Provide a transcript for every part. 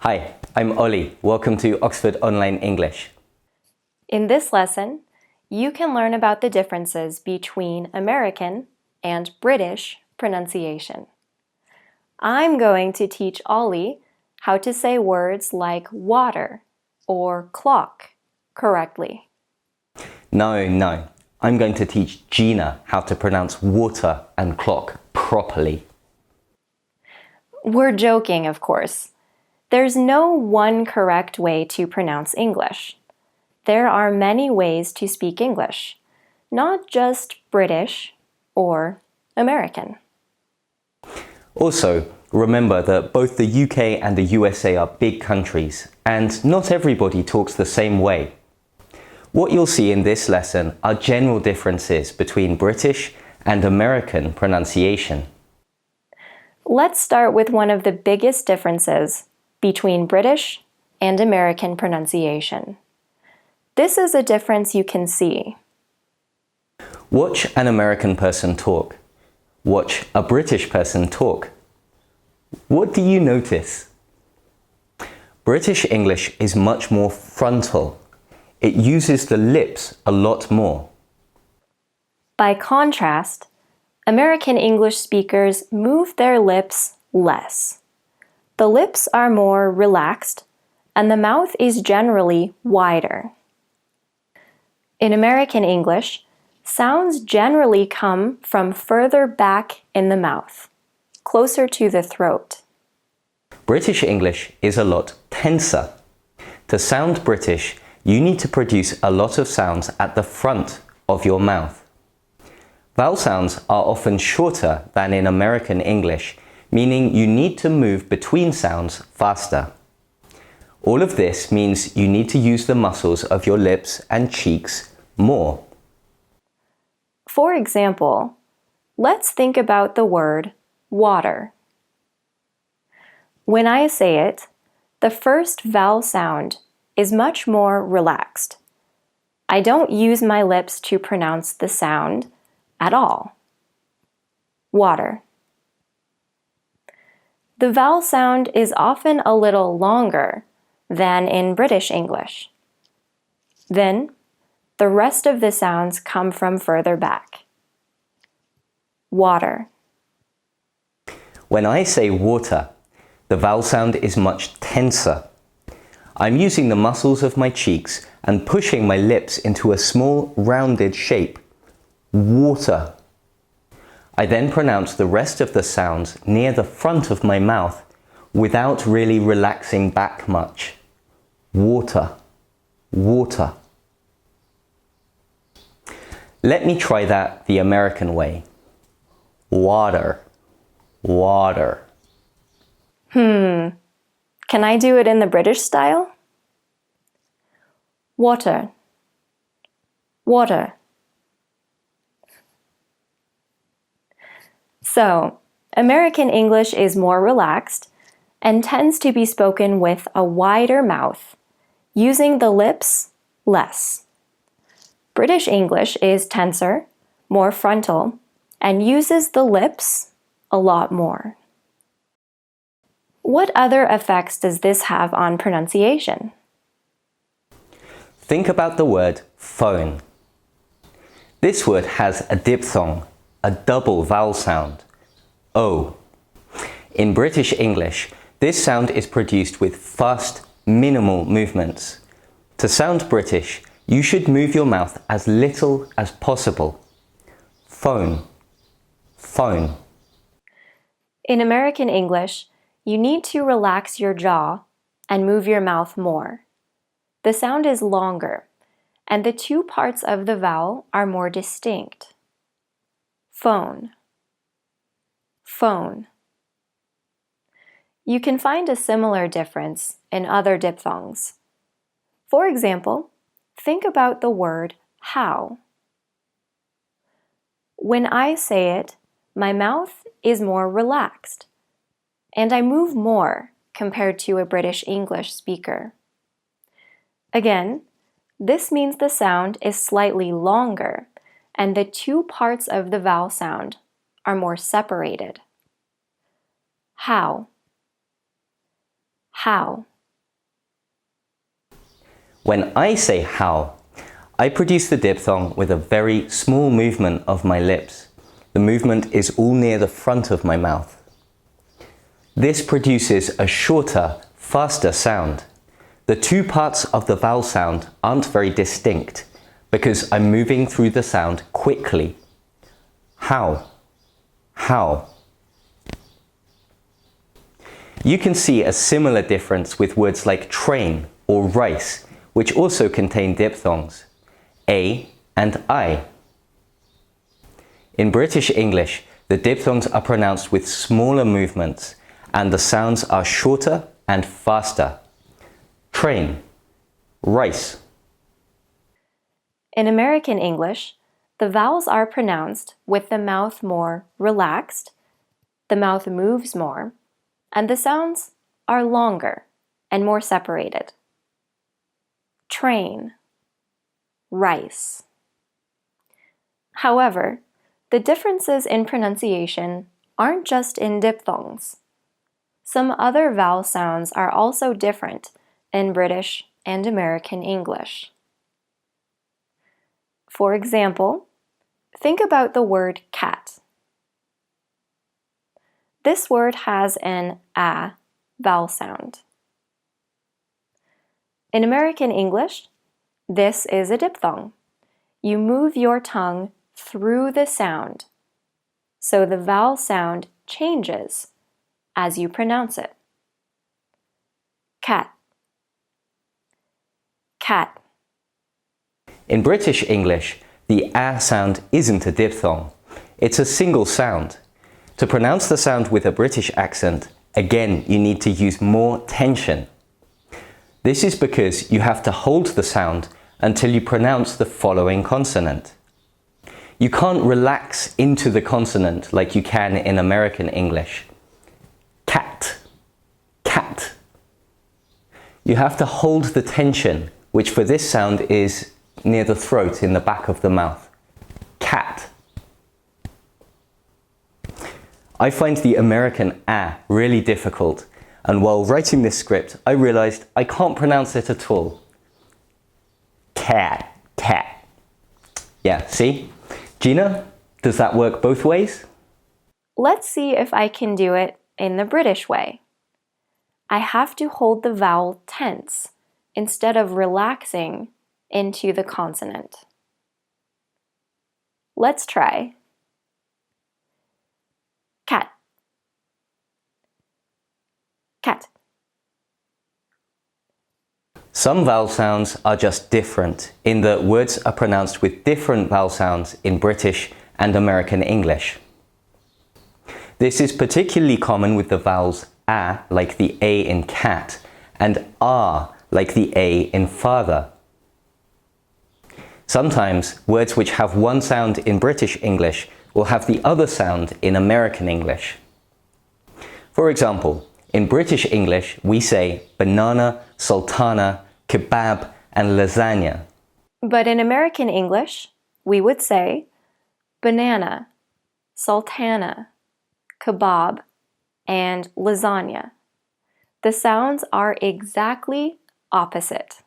Hi, I'm Ollie. Welcome to Oxford Online English. In this lesson, you can learn about the differences between American and British pronunciation. I'm going to teach Ollie how to say words like water or clock correctly. No. I'm going to teach Gina how to pronounce water and clock properly. We're joking, of course. There's no one correct way to pronounce English. There are many ways to speak English, not just British or American. Also, remember that both the UK and the USA are big countries, and not everybody talks the same way. What you'll see in this lesson are general differences between British and American pronunciation. Let's start with one of the biggest differences between British and American pronunciation. This is a difference you can see. Watch an American person talk. Watch a British person talk. What do you notice? British English is much more frontal. It uses the lips a lot more. By contrast, American English speakers move their lips less. The lips are more relaxed, and the mouth is generally wider. In American English, sounds generally come from further back in the mouth, closer to the throat. British English is a lot tenser. To sound British, you need to produce a lot of sounds at the front of your mouth. Vowel sounds are often shorter than in American English, meaning you need to move between sounds faster. All of this means you need to use the muscles of your lips and cheeks more. For example, let's think about the word water. When I say it, the first vowel sound is much more relaxed. I don't use my lips to pronounce the sound at all. Water. The vowel sound is often a little longer than in British English. Then, the rest of the sounds come from further back. Water. When I say water, the vowel sound is much tenser. I'm using the muscles of my cheeks and pushing my lips into a small rounded shape. Water. I then pronounce the rest of the sounds near the front of my mouth without really relaxing back much. Water. Water. Let me try that the American way. Water. Water. Can I do it in the British style? Water. Water. So, American English is more relaxed and tends to be spoken with a wider mouth, using the lips less. British English is tenser, more frontal, and uses the lips a lot more. What other effects does this have on pronunciation? Think about the word phone. This word has a diphthong, a double vowel sound, O. In British English, this sound is produced with fast, minimal movements. To sound British, you should move your mouth as little as possible. Phone. Phone. In American English, you need to relax your jaw and move your mouth more. The sound is longer, and the two parts of the vowel are more distinct. Phone. Phone. You can find a similar difference in other diphthongs. For example, think about the word how. When I say it, my mouth is more relaxed, and I move more compared to a British English speaker. Again, this means the sound is slightly longer, and the two parts of the vowel sound are more separated. How. How. When I say how, I produce the diphthong with a very small movement of my lips. The movement is all near the front of my mouth. This produces a shorter, faster sound. The two parts of the vowel sound aren't very distinct because I'm moving through the sound quickly. How, how. You can see a similar difference with words like train or rice, which also contain diphthongs, A and I. In British English, the diphthongs are pronounced with smaller movements and the sounds are shorter and faster. Train, rice. In American English, the vowels are pronounced with the mouth more relaxed, the mouth moves more, and the sounds are longer and more separated. Train, rice. However, the differences in pronunciation aren't just in diphthongs. Some other vowel sounds are also different in British and American English. For example, think about the word cat. This word has an A vowel sound. In American English, this is a diphthong. You move your tongue through the sound, so the vowel sound changes as you pronounce it. Cat, cat. In British English, the A sound isn't a diphthong. It's a single sound. To pronounce the sound with a British accent, again, you need to use more tension. This is because you have to hold the sound until you pronounce the following consonant. You can't relax into the consonant like you can in American English. Cat, cat. You have to hold the tension, which for this sound is near the throat in the back of the mouth. Cat. I find the American A really difficult, and while writing this script, I realized I can't pronounce it at all. Cat, cat. Yeah, see? Gina, does that work both ways? Let's see if I can do it in the British way. I have to hold the vowel tense instead of relaxing into the consonant. Let's try. Cat, cat. Some vowel sounds are just different in that words are pronounced with different vowel sounds in British and American English. This is particularly common with the vowels A, like the A in cat, and R, like the A in father. Sometimes words which have one sound in British English will have the other sound in American English. For example, in British English we say banana, sultana, kebab, and lasagna. But in American English, we would say banana, sultana, kebab, and lasagna. The sounds are exactly opposite.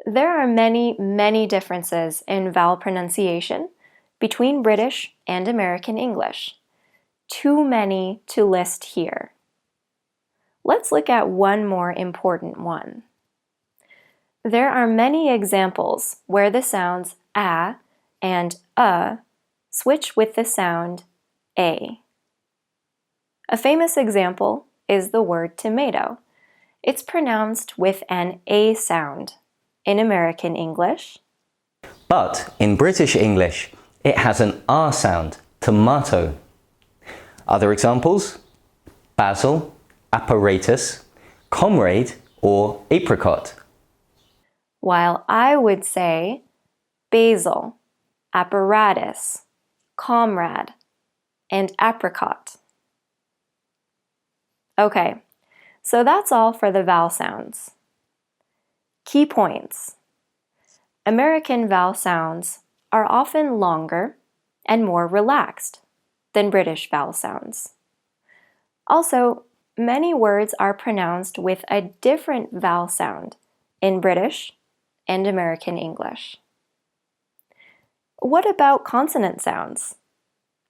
There are many differences in vowel pronunciation between British and American English. Too many to list here. Let's look at one more important one. There are many examples where the sounds A and switch with the sound A. A famous example is the word tomato. It's pronounced with an A sound in American English. But in British English, it has an R sound, tomato. Other examples? Basil, apparatus, comrade, or apricot. While I would say basil, apparatus, comrade, and apricot. Okay, so that's all for the vowel sounds. Key points. American vowel sounds are often longer and more relaxed than British vowel sounds. Also, many words are pronounced with a different vowel sound in British and American English. What about consonant sounds?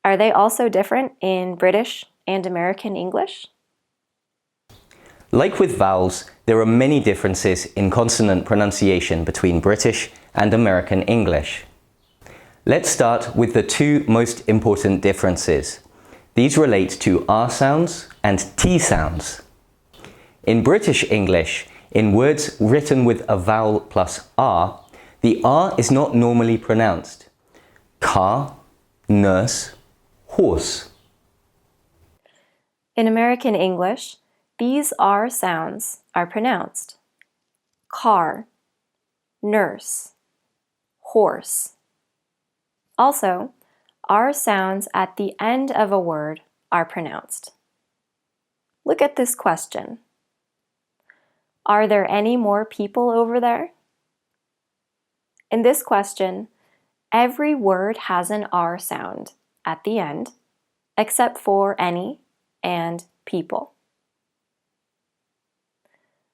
Are they also different in British and American English? Like with vowels, there are many differences in consonant pronunciation between British and American English. Let's start with the two most important differences. These relate to R sounds and T sounds. In British English, in words written with a vowel plus R, the R is not normally pronounced. Car, nurse, horse. In American English, these R sounds are pronounced. Car, nurse, horse. Also, R sounds at the end of a word are pronounced. Look at this question. Are there any more people over there? In this question, every word has an R sound at the end, except for any and people.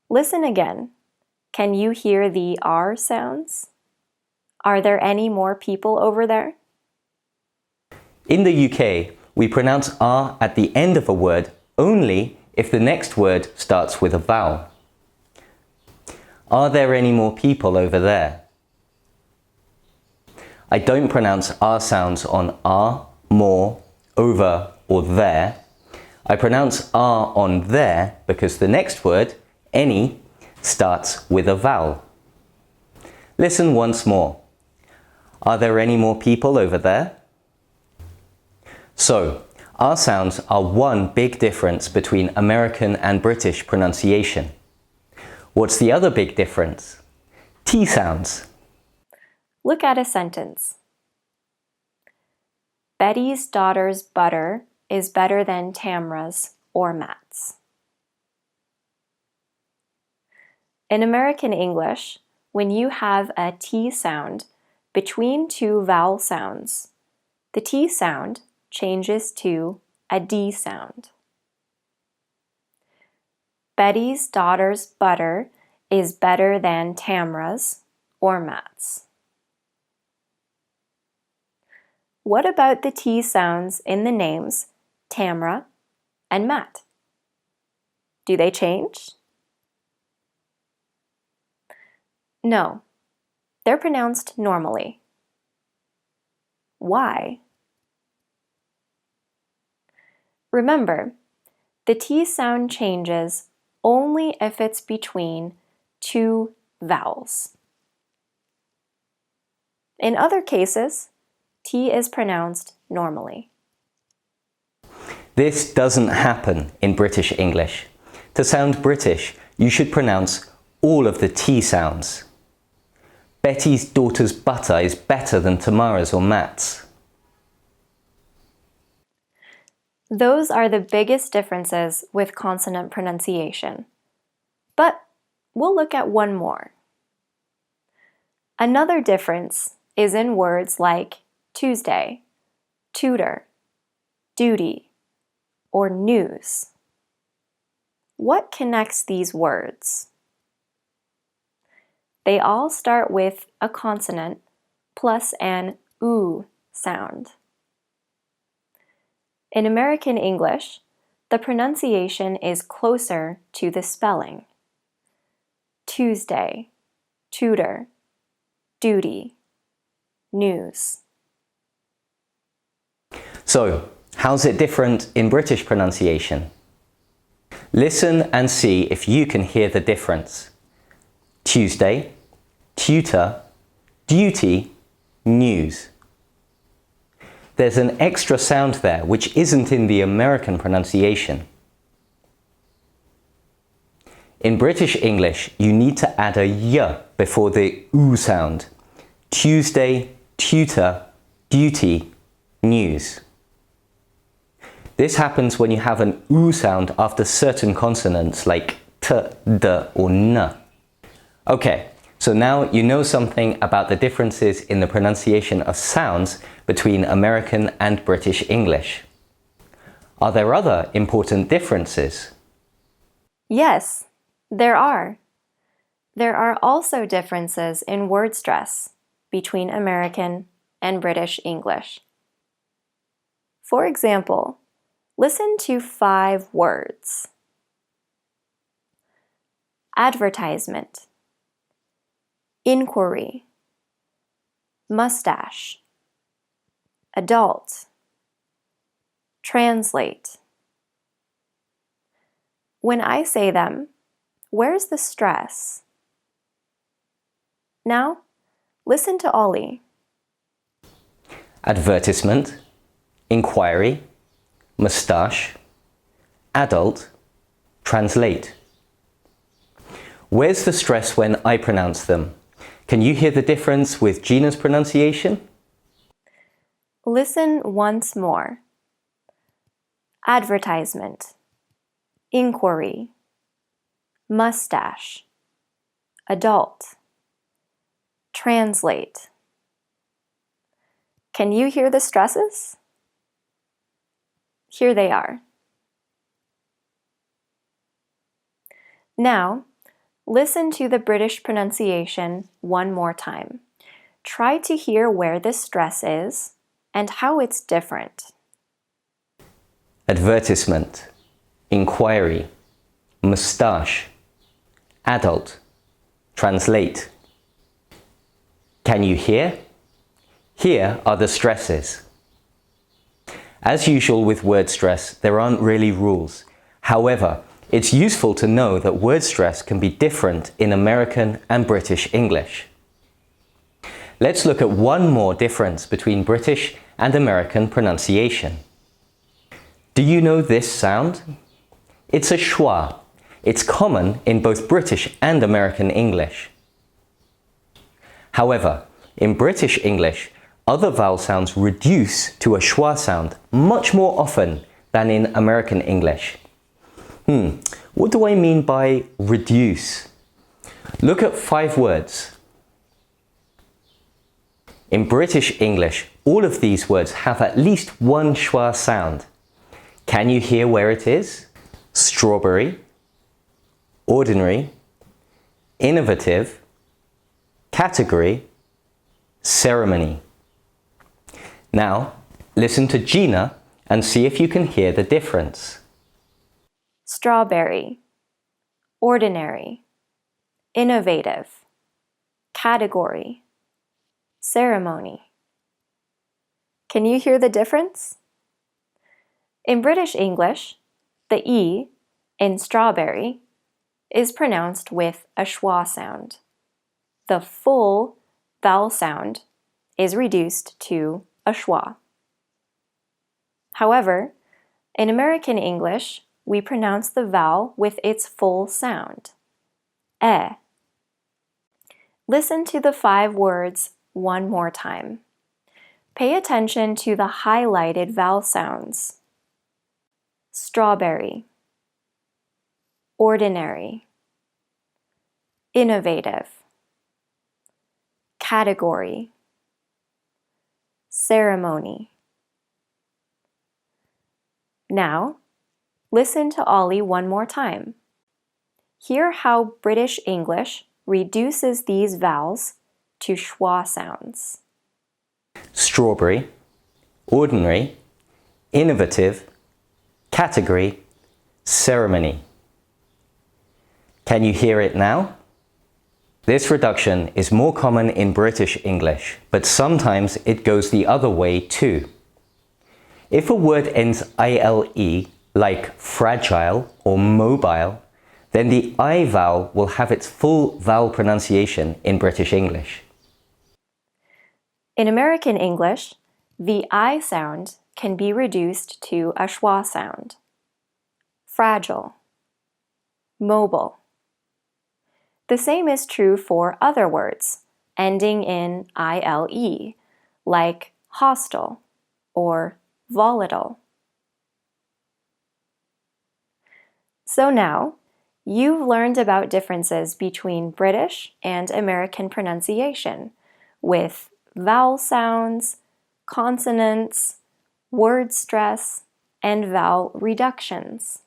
Listen again. Can you hear the R sounds? Are there any more people over there? In the UK, we pronounce R at the end of a word only if the next word starts with a vowel. Are there any more people over there? I don't pronounce R sounds on R, more, over, or there. I pronounce R on there because the next word, any, starts with a vowel. Listen once more. Are there any more people over there? So, R sounds are one big difference between American and British pronunciation. What's the other big difference? T sounds. Look at a sentence. Betty's daughter's butter is better than Tamra's or Matt's. In American English, when you have a T sound between two vowel sounds, the T sound changes to a D sound. Betty's daughter's butter is better than Tamra's or Matt's. What about the T sounds in the names Tamra and Matt? Do they change? No, they're pronounced normally. Why? Remember, the T sound changes only if it's between two vowels. In other cases, T is pronounced normally. This doesn't happen in British English. To sound British, you should pronounce all of the T sounds. Betty's daughter's butter is better than Tamara's or Matt's. Those are the biggest differences with consonant pronunciation. But we'll look at one more. Another difference is in words like Tuesday, tutor, duty, or news. What connects these words? They all start with a consonant plus an oo sound. In American English, the pronunciation is closer to the spelling. Tuesday, tutor, duty, news. So, how's it different in British pronunciation? Listen and see if you can hear the difference. Tuesday, tutor, duty, news. There's an extra sound there which isn't in the American pronunciation. In British English, you need to add a y before the oo sound. Tuesday, tutor, duty, news. This happens when you have an oo sound after certain consonants like t, d, or n. Okay, so now you know something about the differences in the pronunciation of sounds between American and British English. Are there other important differences? Yes, there are. There are also differences in word stress between American and British English. For example, listen to 5 words. Advertisement, inquiry, mustache, adult, translate. When I say them, where's the stress? Now, listen to Ollie. Advertisement, inquiry, mustache, adult, translate. Where's the stress when I pronounce them? Can you hear the difference with Gina's pronunciation? Listen once more. Advertisement, inquiry, mustache, adult, translate. Can you hear the stresses? Here they are. Now, listen to the British pronunciation one more time. Try to hear where the stress is and how it's different. Advertisement, inquiry, mustache, adult, translate. Can you hear? Here are the stresses. As usual with word stress, there aren't really rules. However, it's useful to know that word stress can be different in American and British English. Let's look at one more difference between British and American pronunciation. Do you know this sound? It's a schwa. It's common in both British and American English. However, in British English, other vowel sounds reduce to a schwa sound much more often than in American English. What do I mean by reduce? Look at 5 words. In British English, all of these words have at least one schwa sound. Can you hear where it is? Strawberry, ordinary, innovative, category, ceremony. Now, listen to Gina and see if you can hear the difference. Strawberry, ordinary, innovative, category, ceremony. Can you hear the difference? In British English, the E in strawberry is pronounced with a schwa sound. The full vowel sound is reduced to a schwa. However, in American English, we pronounce the vowel with its full sound, eh. Listen to the 5 words one more time. Pay attention to the highlighted vowel sounds. Strawberry, ordinary, innovative, category, ceremony. Now, listen to Ollie one more time. Hear how British English reduces these vowels to schwa sounds. Strawberry, ordinary, innovative, category, ceremony. Can you hear it now? This reduction is more common in British English, but sometimes it goes the other way too. If a word ends ILE, like fragile or mobile, then the I vowel will have its full vowel pronunciation in British English. In American English, the I sound can be reduced to a schwa sound. Fragile, mobile. The same is true for other words ending in ILE, like hostile or volatile. So now, you've learned about differences between British and American pronunciation with vowel sounds, consonants, word stress, and vowel reductions.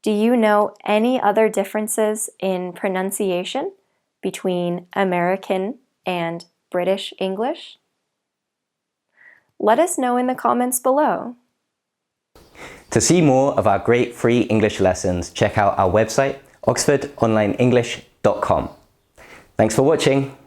Do you know any other differences in pronunciation between American and British English? Let us know in the comments below. To see more of our great free English lessons, check out our website, oxfordonlineenglish.com. Thanks for watching.